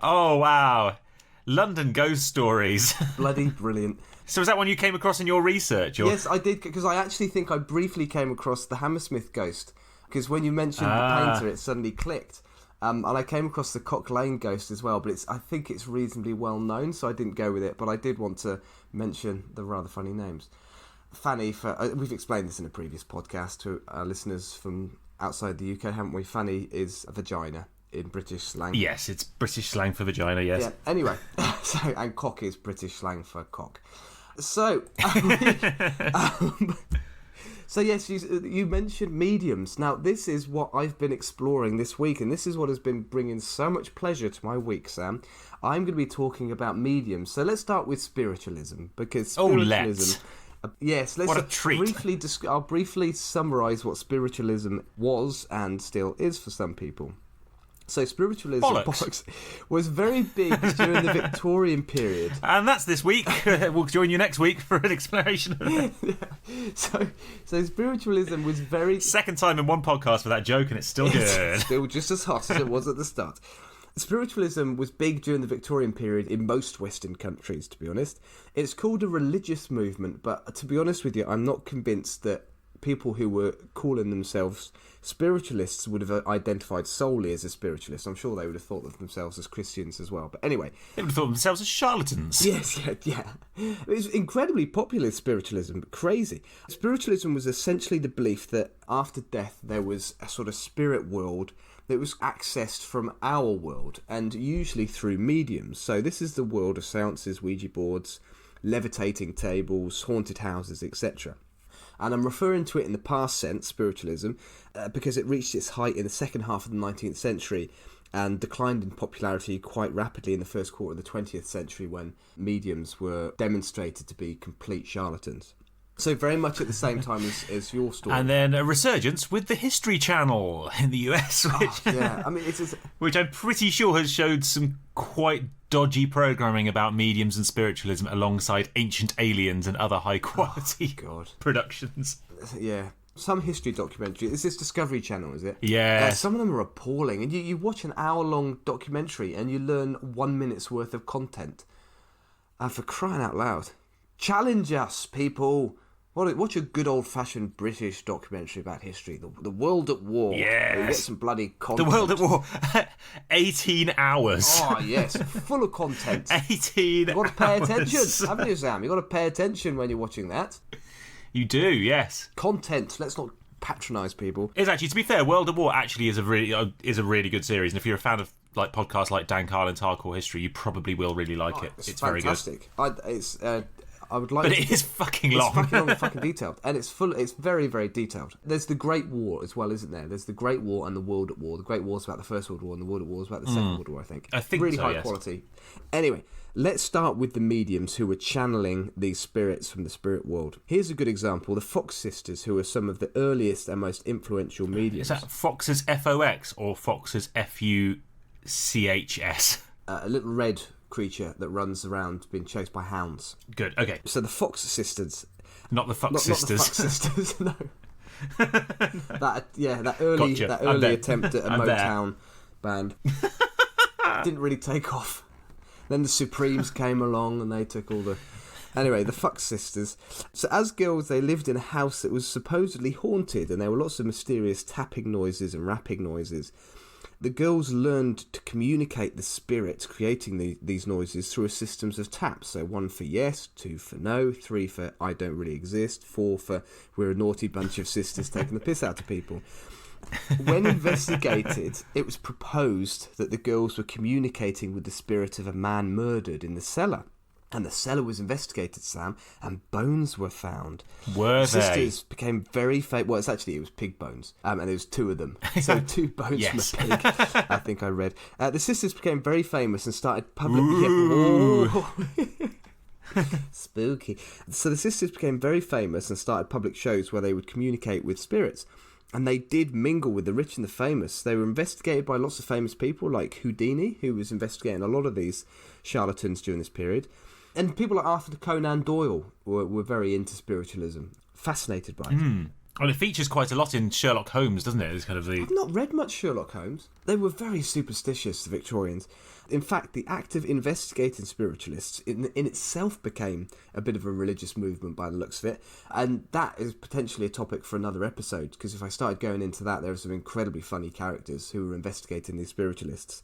Oh, wow. London ghost stories. Bloody brilliant. So is that one you came across in your research? Or? Yes, I did, because I actually think I briefly came across the Hammersmith ghost. Because when you mentioned the painter, it suddenly clicked. And I came across the Cock Lane ghost as well, but I think it's reasonably well known, so I didn't go with it. But I did want to mention the rather funny names. Fanny, we've explained this in a previous podcast to our listeners from outside the UK, haven't we? Fanny is a vagina in British slang. Yes, it's British slang for vagina, yes. Yeah, anyway, and cock is British slang for cock. So... So yes, you mentioned mediums. Now, this is what I've been exploring this week, and this is what has been bringing so much pleasure to my week, Sam. I'm going to be talking about mediums. So let's start with spiritualism, because spiritualism... Yes, let's what a treat. I'll briefly summarise what spiritualism was and still is for some people. So spiritualism was very big during the Victorian period. And that's this week. We'll join you next week for an exploration of it. So spiritualism was very... Second time in one podcast for that joke, and it's still good. Still just as hot as it was at the start. Spiritualism was big during the Victorian period in most Western countries, to be honest. It's called a religious movement, but to be honest with you, I'm not convinced that people who were calling themselves spiritualists would have identified solely as a spiritualist. I'm sure they would have thought of themselves as Christians as well. But anyway... They would have thought of themselves as charlatans. Yes, yeah. It was incredibly popular, spiritualism, but crazy. Spiritualism was essentially the belief that after death there was a sort of spirit world that was accessed from our world, and usually through mediums. So this is the world of seances, Ouija boards, levitating tables, haunted houses, etc. And I'm referring to it in the past sense, spiritualism, because it reached its height in the second half of the 19th century and declined in popularity quite rapidly in the first quarter of the 20th century when mediums were demonstrated to be complete charlatans. So very much at the same time as your story. And then a resurgence with the History Channel in the US, which I'm pretty sure has showed some quite dodgy programming about mediums and spiritualism alongside Ancient Aliens and other high-quality productions. Yeah. Some history documentary. Is this Discovery Channel, is it? Yeah. Some of them are appalling. And you watch an hour-long documentary and you learn 1 minute's worth of content. And for crying out loud, challenge us, people. What's your good old-fashioned British documentary about history? The World at War. Yes. Where you get some bloody content. The World at War. 18 hours. Oh, yes. Full of content. 18 You've got to pay hours. attention, haven't you, Sam? You've got to pay attention when you're watching that. You do, yes. Content. Let's not patronise people. It's actually, to be fair, World at War actually is a really good series. And if you're a fan of like podcasts like Dan Carlin's Hardcore History, you probably will really like it. It's very good. Fantastic. I would like. But it is fucking long. It's fucking long and fucking detailed, and it's full. It's very, very detailed. There's the Great War as well, isn't there? There's the Great War and the World at War. The Great War is about the First World War, and the World at War is about the Second World War. I think really so, high yes. quality. Anyway, let's start with the mediums who were channeling these spirits from the spirit world. Here's a good example: the Fox sisters, who are some of the earliest and most influential mediums. Is that Fox's Fox or Fox's Fuchs? A little red creature that runs around being chased by hounds. Good, okay. So the Fox sisters. Not the Fox sisters. Not the Fox sisters, no. that early Gotcha. attempt at a Motown band didn't really take off. Then the Supremes came along and they took all the... Anyway, the Fox sisters. So as girls, they lived in a house that was supposedly haunted, and there were lots of mysterious tapping noises and rapping noises. The girls learned to communicate the spirits creating these noises through a systems of taps. So 1 for yes, 2 for no, 3 for I don't really exist, 4 for we're a naughty bunch of sisters taking the piss out of people. When investigated, it was proposed that the girls were communicating with the spirit of a man murdered in the cellar. And the cellar was investigated, Sam, and bones were found. Were the they? sisters became very famous. Well, it was pig bones, and there was 2 of them. So 2 bones Yes. from a pig, I think I read. The sisters became very famous and started public... Spooky. So the sisters became very famous and started public shows where they would communicate with spirits. And they did mingle with the rich and the famous. They were investigated by lots of famous people, like Houdini, who was investigating a lot of these charlatans during this period. And people like Arthur Conan Doyle were very into spiritualism, fascinated by it. Well, it features quite a lot in Sherlock Holmes, doesn't it? It's kind of the... I've not read much Sherlock Holmes. They were very superstitious, the Victorians. In fact, the act of investigating spiritualists in itself became a bit of a religious movement by the looks of it. And that is potentially a topic for another episode, because if I started going into that, there are some incredibly funny characters who were investigating these spiritualists.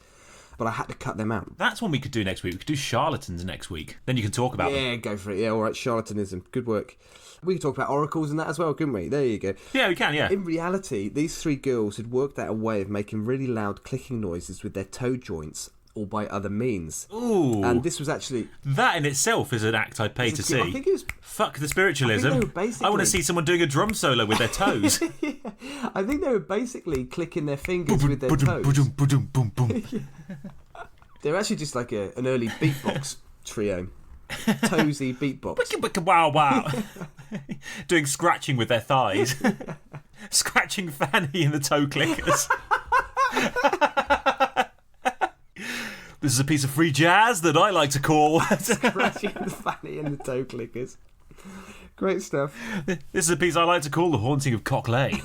But I had to cut them out. That's one we could do next week. We could do charlatans next week. Then you can talk about them. Yeah, go for it. Yeah, all right, charlatanism. Good work. We could talk about oracles and that as well, couldn't we? There you go. Yeah, we can, yeah. In reality, these 3 girls had worked out a way of making really loud clicking noises with their toe joints or by other means. Ooh. And this was actually... That in itself is an act I'd pay to see. I think it was... Fuck the spiritualism. I think they were basically... I want to see someone doing a drum solo with their toes. Yeah. I think they were basically clicking their fingers with their toes. They were actually just like an early beatbox trio. Toesy beatbox. Wow, wow. Doing scratching with their thighs. Scratching Fanny in the toe clickers. This is a piece of free jazz that I like to call... Scratching the Fanny and the toe clickers. Great stuff. This is a piece I like to call The Haunting of Cock Lane.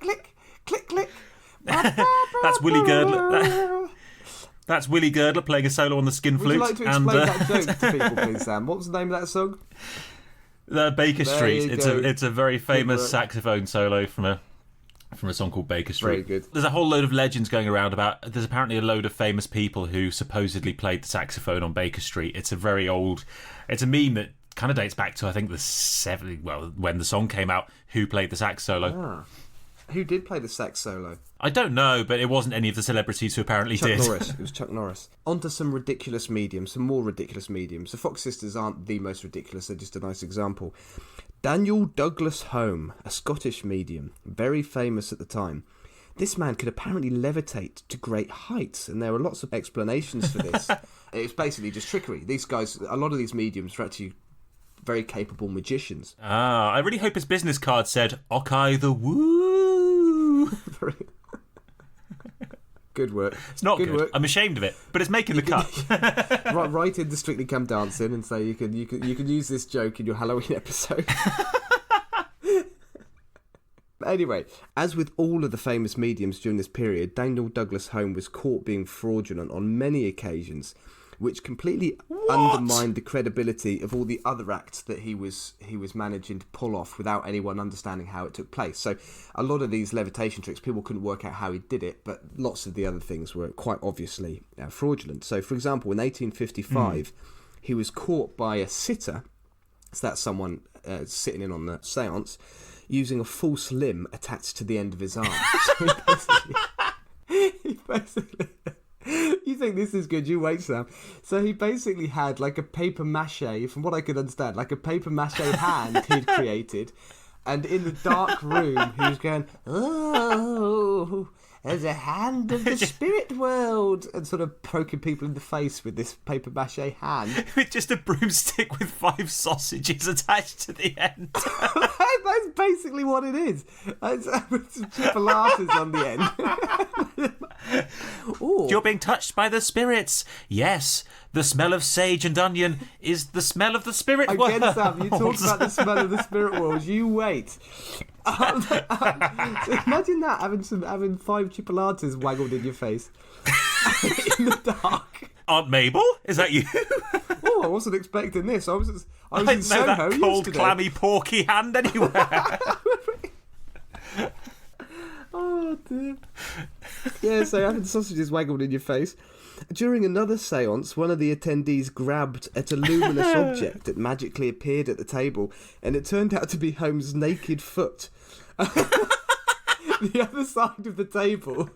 Click, click, click. That's Willie Girdler. That's Willie Girdler playing a solo on the skin flute. Would you like to explain that joke to people, please, Sam? What was the name of that song? Baker Street. There you go. It's a very famous saxophone solo from a song called Baker Street. Very good. There's a whole load of legends going around about... There's apparently a load of famous people who supposedly played the saxophone on Baker Street. It's a very old... It's a meme that kind of dates back to, I think, the 70s... Well, when the song came out, who played the sax solo. Ah. Who did play the sax solo? I don't know, but it wasn't any of the celebrities who apparently Chuck did. Norris. It was Chuck Norris. On to some ridiculous mediums, some more ridiculous mediums. The Fox sisters aren't the most ridiculous, they're just a nice example. Daniel Douglas Home, a Scottish medium, very famous at the time. This man could apparently levitate to great heights, and there are lots of explanations for this. It's basically just trickery. These guys, a lot of these mediums are actually very capable magicians. I really hope his business card said, "Okai the Woo." Good work. It's not good. Work. I'm ashamed of it, but it's making the cut. Write in the Strictly Come Dancing and say you can use this joke in your Halloween episode. Anyway, as with all of the famous mediums during this period, Daniel Douglas Home was caught being fraudulent on many occasions, which completely undermined the credibility of all the other acts that he was managing to pull off without anyone understanding how it took place. So a lot of these levitation tricks, people couldn't work out how he did it, but lots of the other things were quite obviously fraudulent. So, for example, in 1855, he was caught by a sitter, so that's someone sitting in on the séance, using a false limb attached to the end of his arm. So he basically you think this is good, you wait, Sam. So he basically had like a paper mache, from what I could understand, like a paper mache hand he'd created, and in the dark room he was going, "Oh, there's a hand of the spirit world," and sort of poking people in the face with this paper mache hand. With just a broomstick with 5 sausages attached to the end. That's basically what it is. With some chipolatas on the end. Ooh. You're being touched by the spirits. Yes, the smell of sage and onion is the smell of the spirit world. Again, Sam, you talk about the smell of the spirit world. You wait. So imagine that, having 5 chipolatas waggled in your face in the dark. Aunt Mabel, is that you? Oh, I wasn't expecting this. I was in know Soho that cold, yesterday. clammy, porky hand anywhere. Oh dear. Yeah, so having sausages waggled in your face. During another séance, one of the attendees grabbed at a luminous object that magically appeared at the table, and it turned out to be Holmes' naked foot. The other side of the table.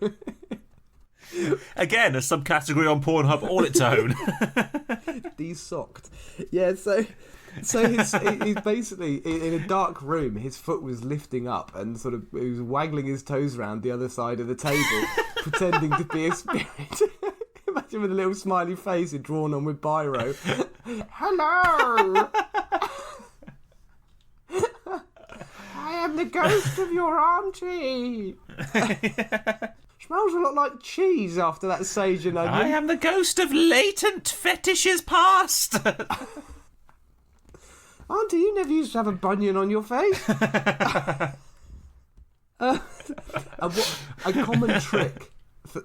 Again, a subcategory on Pornhub all its own. De-socked. Yeah, so he's basically in a dark room. His foot was lifting up and sort of he was waggling his toes around the other side of the table, pretending to be a spirit. Imagine with a little smiley face he'd drawn on with biro. Hello, I am the ghost of your auntie. Smells a lot like cheese after that sage and onion. I am the ghost of latent fetishes past. Auntie, you never used to have a bunion on your face. A common trick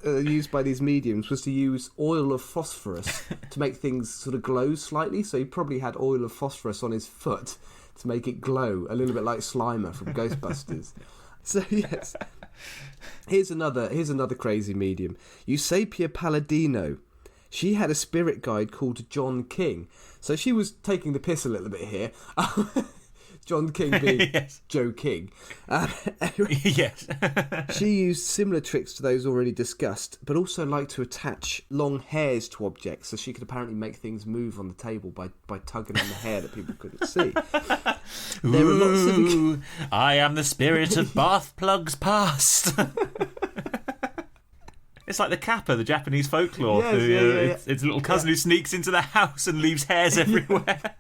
used by these mediums was to use oil of phosphorus to make things sort of glow slightly. So he probably had oil of phosphorus on his foot to make it glow, a little bit like Slimer from Ghostbusters. So yes, here's another crazy medium, Eusapia Palladino. She had a spirit guide called John King. So she was taking the piss a little bit here. John King being yes. Joe King. Anyway, yes. She used similar tricks to those already discussed, but also liked to attach long hairs to objects, so she could apparently make things move on the table by tugging on the hair that people couldn't see. There are lots of... I am the spirit of bath plugs past. It's like the kappa, the Japanese folklore. Yes, It's a little cousin who sneaks into the house and leaves hairs everywhere.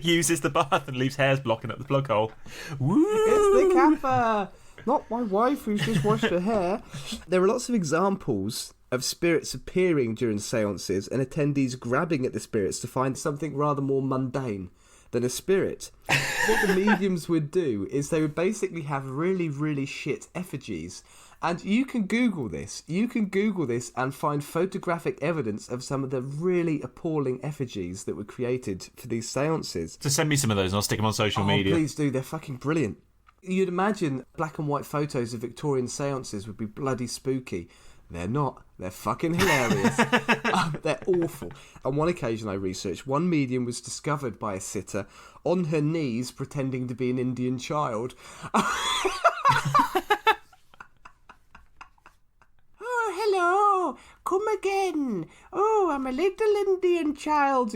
Uses the bath and leaves hairs blocking up the plug hole. Woo! It's the kappa! Not my wife who's just washed her hair. There are lots of examples of spirits appearing during seances and attendees grabbing at the spirits to find something rather more mundane than a spirit. What the mediums would do is they would basically have really, really shit effigies. And you can Google this. You can Google this and find photographic evidence of some of the really appalling effigies that were created for these seances. So send me some of those and I'll stick them on social media. Please do. They're fucking brilliant. You'd imagine black and white photos of Victorian seances would be bloody spooky. They're not. They're fucking hilarious. They're awful. On one occasion I researched, one medium was discovered by a sitter on her knees pretending to be an Indian child. Hello, come again. Oh, I'm a little Indian child,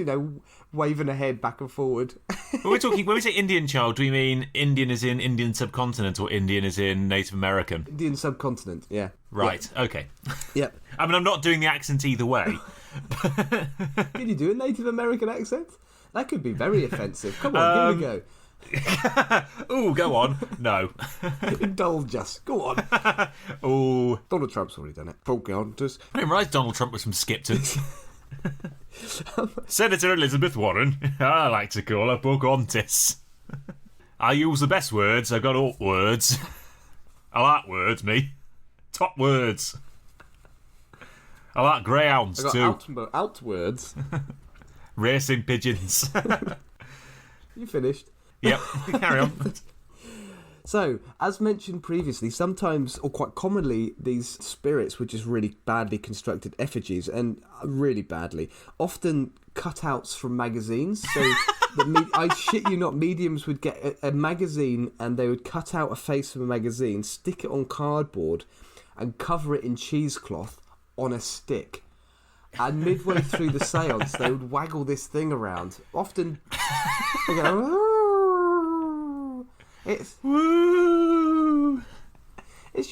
waving her head back and forward. When we say Indian child, do we mean Indian as in Indian subcontinent or Indian as in Native American? Indian subcontinent, yeah. Right, yeah. Okay. Yep. I mean, I'm not doing the accent either way. Can you do a Native American accent? That could be very offensive. Come on, give it a go. Ooh, go on. No. Indulge us. Go on. Ooh. Donald Trump's already done it. Pocahontas. I didn't realise Donald Trump was from Skipton. Senator Elizabeth Warren. I like to call her Pocahontas. I use the best words. I got all words. I like words, me. Top words. I like greyhounds too. Outwards. Racing pigeons. You finished? Yep. Carry on. So, as mentioned previously, sometimes, or quite commonly, these spirits were just really badly constructed effigies, and really badly. Often cutouts from magazines. So, I shit you not, mediums would get a magazine and they would cut out a face from a magazine, stick it on cardboard, and cover it in cheesecloth on a stick. And midway through the seance, they would waggle this thing around. Often, they go, it's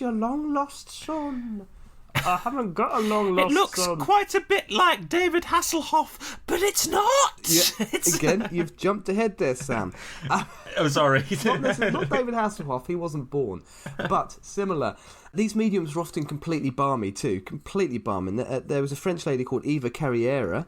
your long lost son. I haven't got a long lost son. It looks quite a bit like David Hasselhoff, but it's not. Yeah, again, you've jumped ahead there, Sam. Oh, sorry. Not David Hasselhoff, he wasn't born. But similar. These mediums were often completely balmy too. Completely balmy. There was a French lady called Eva Carriera,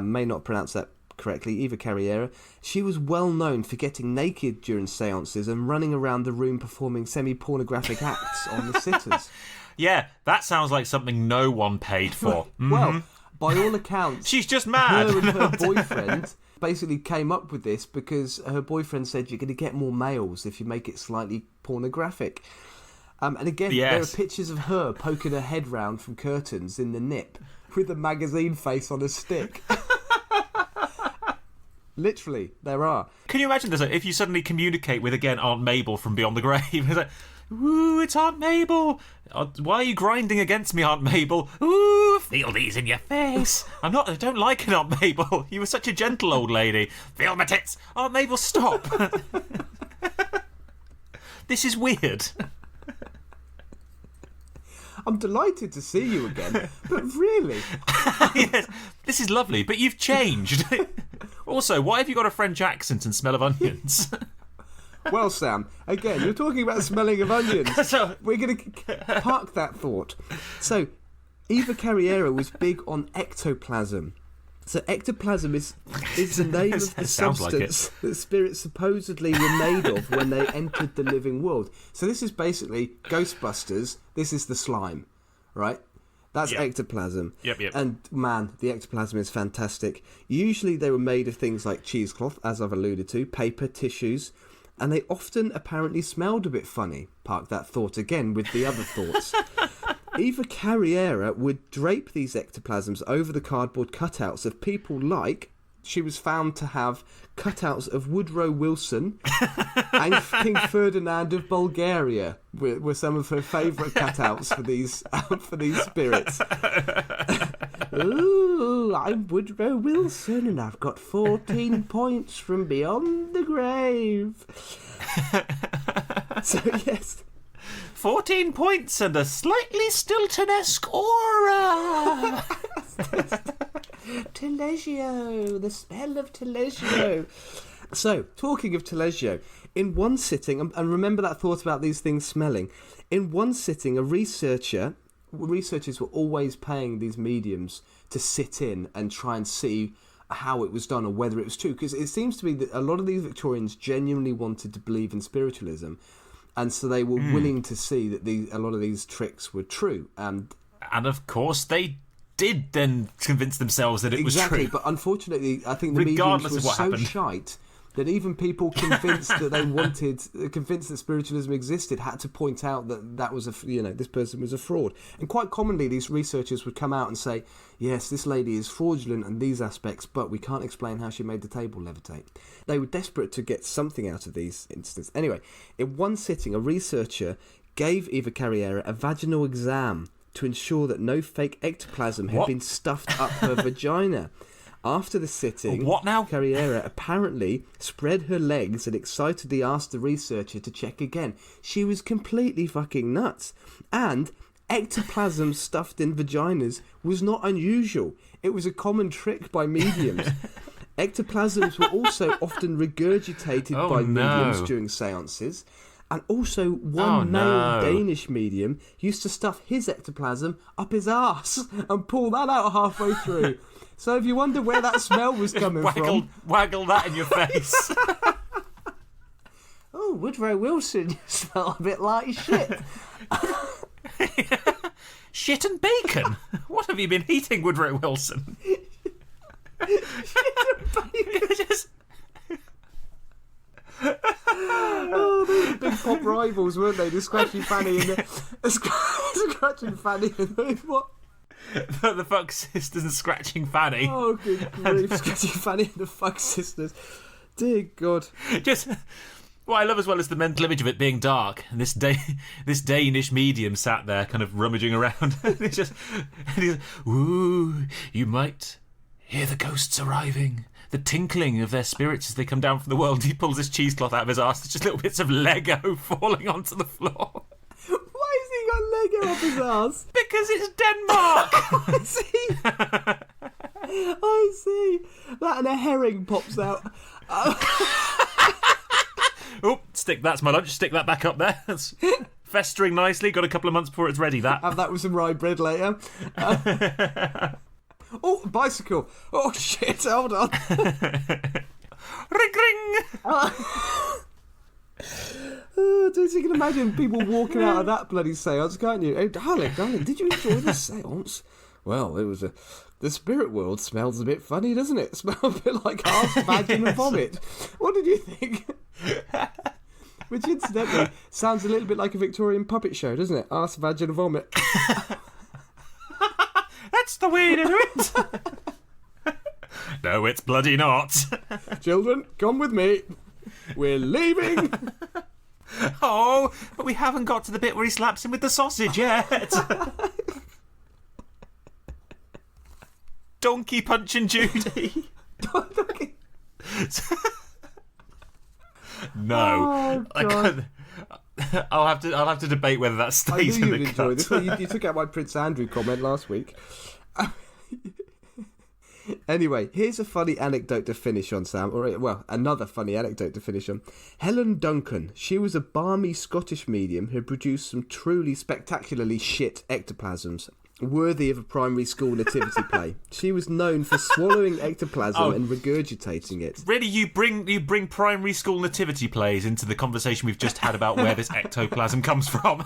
may not pronounce that correctly, Eva Carriera. She was well known for getting naked during seances and running around the room performing semi-pornographic acts on the sitters. Yeah, that sounds like something no one paid for. Mm-hmm. Well, by all accounts, she's just mad. Her and her boyfriend basically came up with this because her boyfriend said you're going to get more males if you make it slightly pornographic. And again, There are pictures of her poking her head round from curtains in the nip with a magazine face on a stick. Literally, there are. Can you imagine this? If you suddenly communicate with, again, Aunt Mabel from beyond the grave. It's like, ooh, it's Aunt Mabel. Why are you grinding against me, Aunt Mabel? Ooh, feel these in your face. I don't like it, Aunt Mabel. You were such a gentle old lady. Feel my tits. Aunt Mabel, stop. This is weird. I'm delighted to see you again, but really? Yes, this is lovely, but you've changed. Also, why have you got a French accent and smell of onions? Well, Sam, again, you're talking about smelling of onions. We're going to park that thought. So, Eva Carriera was big on ectoplasm. So ectoplasm is the name of the substance that spirits supposedly were made of when they entered the living world. So this is basically Ghostbusters. This is the slime, right? That's ectoplasm. Yep. And man, the ectoplasm is fantastic. Usually they were made of things like cheesecloth, as I've alluded to, paper, tissues, and they often apparently smelled a bit funny. Park that thought again with the other thoughts. Eva Carriera would drape these ectoplasms over the cardboard cutouts of people like, she was found to have cutouts of Woodrow Wilson and King Ferdinand of Bulgaria were some of her favourite cutouts for these spirits. Ooh, I'm Woodrow Wilson and I've got 14 points from beyond the grave. So, yes. 14 points and a slightly Stilton-esque aura. Taleggio, the smell of Taleggio. So, talking of Taleggio, in one sitting, and remember that thought about these things smelling, in one sitting, researchers were always paying these mediums to sit in and try and see how it was done or whether it was true, because it seems to be that a lot of these Victorians genuinely wanted to believe in spiritualism. And so they were willing to see that a lot of these tricks were true. And of course they did then convince themselves that it was true. Exactly, but unfortunately I think the mediums were so shite that even people convinced convinced that spiritualism existed, had to point out that was this person was a fraud. And quite commonly these researchers would come out and say, yes, this lady is fraudulent in these aspects, but we can't explain how she made the table levitate. They were desperate to get something out of these instances. Anyway, in one sitting, a researcher gave Eva Carriera a vaginal exam to ensure that no fake ectoplasm had been stuffed up her vagina. After the sitting, what now? Carriera apparently spread her legs and excitedly asked the researcher to check again. She was completely fucking nuts. And ectoplasm stuffed in vaginas was not unusual. It was a common trick by mediums. Ectoplasms were also often regurgitated by mediums during seances. And also, one male Danish medium used to stuff his ectoplasm up his arse and pull that out halfway through. So if you wonder where that smell was coming from... Waggle that in your face. Oh, Woodrow Wilson, you smell a bit like shit. Shit and bacon? What have you been eating, Woodrow Wilson? Shit and bacon. Oh, they were big pop rivals, weren't they? The Scratchy Fanny and the Scratching Fanny and the what? The Fuck Sisters and Scratching Fanny. Oh, good grief. Scratching Fanny and the Fuck Sisters. Dear God. Just what I love as well is the mental image of it being dark, and this Danish medium sat there kind of rummaging around. And he's ooh, you might hear the ghosts arriving. The tinkling of their spirits as they come down from the world. He pulls his cheesecloth out of his arse. There's just little bits of Lego falling onto the floor. Why has he got Lego up his arse? Because it's Denmark! I see. I see. That and a herring pops out. Oh, that's my lunch. Stick that back up there. It's festering nicely. Got a couple of months before it's ready, that. Have that with some rye bread later. Oh, bicycle. Oh, shit. Hold on. Ring, ring. Oh, don't you can imagine people walking out of that bloody seance, can't you? Oh, darling, did you enjoy the seance? Well, it was the spirit world smells a bit funny, doesn't it? Smells a bit like arse, vagin and vomit. What did you think? Which incidentally sounds a little bit like a Victorian puppet show, doesn't it? Arse, vagin and vomit. That's the way to do it. No, it's bloody not. Children, come with me. We're leaving. Oh, but we haven't got to the bit where he slaps him with the sausage yet. Donkey Punch and Judy. No. Oh, God. I'll have to debate whether that stays in the cut. This. You took out my Prince Andrew comment last week. Anyway, here's a funny anecdote to finish on, Sam. Another funny anecdote to finish on. Helen Duncan. She was a balmy Scottish medium who produced some truly spectacularly shit ectoplasms, worthy of a primary school nativity play. She was known for swallowing ectoplasm and regurgitating it. Really, you bring primary school nativity plays into the conversation we've just had about where this ectoplasm comes from.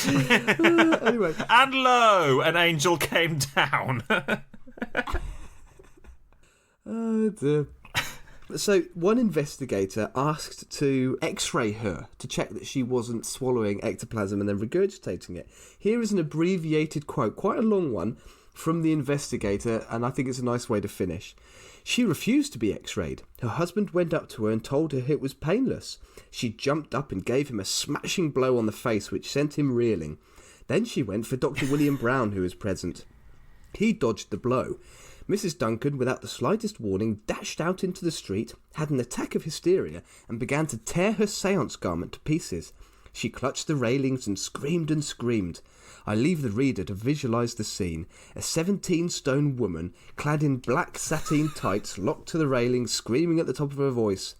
Anyway. And lo, an angel came down. Oh dear. So one investigator asked to x-ray her to check that she wasn't swallowing ectoplasm and then regurgitating it. Here is an abbreviated quote, quite a long one, from the investigator, and I think it's a nice way to finish. She refused to be x-rayed. Her husband went up to her and told her it was painless. She jumped up and gave him a smashing blow on the face which sent him reeling. Then she went for Dr. William Brown, who was present. He dodged the blow. Mrs. Duncan, without the slightest warning, dashed out into the street, had an attack of hysteria, and began to tear her séance garment to pieces. She clutched the railings and screamed and screamed. I leave the reader to visualise the scene. A 17-stone woman, clad in black sateen tights, locked to the railings, screaming at the top of her voice.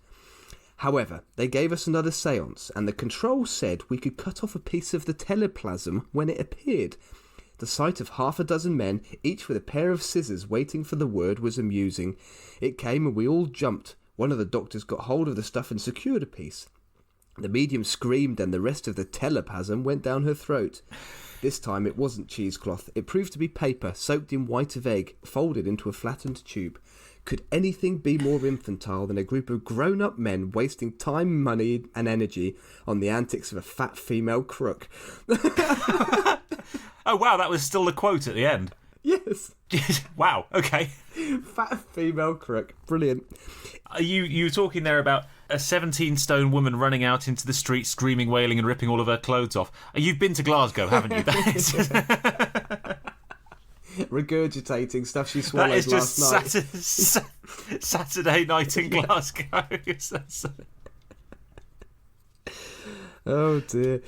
However, they gave us another séance, and the control said we could cut off a piece of the teleplasm when it appeared. The sight of half a dozen men, each with a pair of scissors waiting for the word, was amusing. It came and we all jumped. One of the doctors got hold of the stuff and secured a piece. The medium screamed and the rest of the teleplasm went down her throat. This time it wasn't cheesecloth. It proved to be paper, soaked in white of egg, folded into a flattened tube. Could anything be more infantile than a group of grown-up men wasting time, money and energy on the antics of a fat female crook? Oh, wow, that was still the quote at the end. Yes. Wow, okay. Fat female crook. Brilliant. Are you talking there about a 17-stone woman running out into the street screaming, wailing and ripping all of her clothes off? You've been to Glasgow, haven't you? Regurgitating stuff she swallowed that is last just night. Saturday night in Glasgow. Oh dear.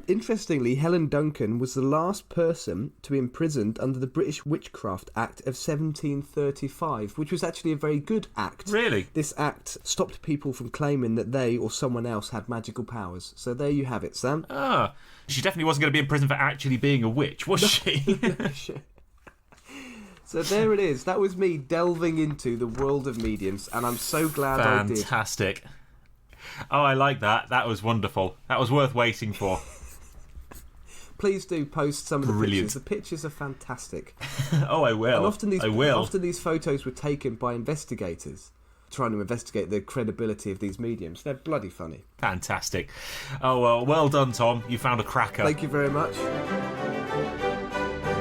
Interestingly, Helen Duncan was the last person to be imprisoned under the British Witchcraft Act of 1735, which was actually a very good act. Really? This act stopped people from claiming that they or someone else had magical powers. So there you have it, Sam. Ah, she definitely wasn't going to be in prison for actually being a witch, was she? So there it is. That was me delving into the world of mediums, and I'm so glad I did. Fantastic. Oh, I like that. That was wonderful. That was worth waiting for. Please do post some of the Brilliant. pictures. The pictures are fantastic. Oh, I will. And often I will. Often these photos were taken by investigators trying to investigate the credibility of these mediums. They're bloody funny. Fantastic. Oh, well done, Tom. You found a cracker. Thank you very much.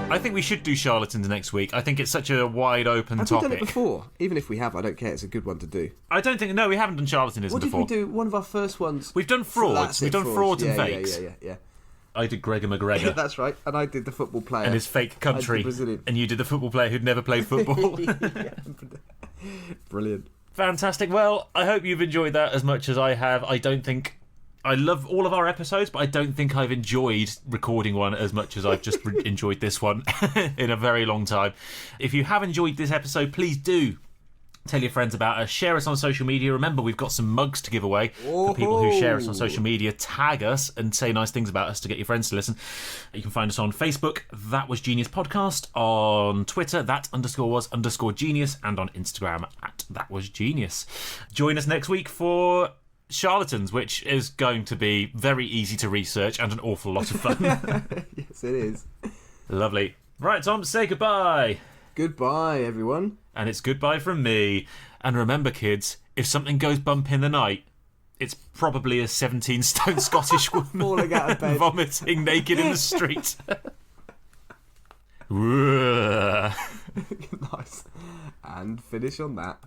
I think we should do charlatans next week. I think it's such a wide open Have topic. we done it before? Even if we have, I don't care. It's a good one to do. I don't think... No, we haven't done charlatanism What did before. we do? One of our first ones. We've done frauds. We've done frauds and fakes. Yeah. I did Gregor McGregor. That's right. And I did the football player. And his fake country. And you did the football player who'd never played football. Brilliant. Fantastic. Well, I hope you've enjoyed that as much as I have. I love all of our episodes, but I don't think I've enjoyed recording one as much as I've just enjoyed this one in a very long time. If you have enjoyed this episode, please do tell your friends about us. Share us on social media. Remember, we've got some mugs to give away for people who share us on social media. Tag us and say nice things about us to get your friends to listen. You can find us on Facebook, That Was Genius Podcast, on Twitter, that_was_genius, and on Instagram, @thatwasgenius. Join us next week for charlatans, which is going to be very easy to research and an awful lot of fun. Yes, it is. Lovely. Right, Tom, say goodbye. Goodbye, everyone. And it's goodbye from me. And remember, kids, if something goes bump in the night, it's probably a 17-stone Scottish woman falling out of bed, vomiting naked in the street. Nice. And finish on that.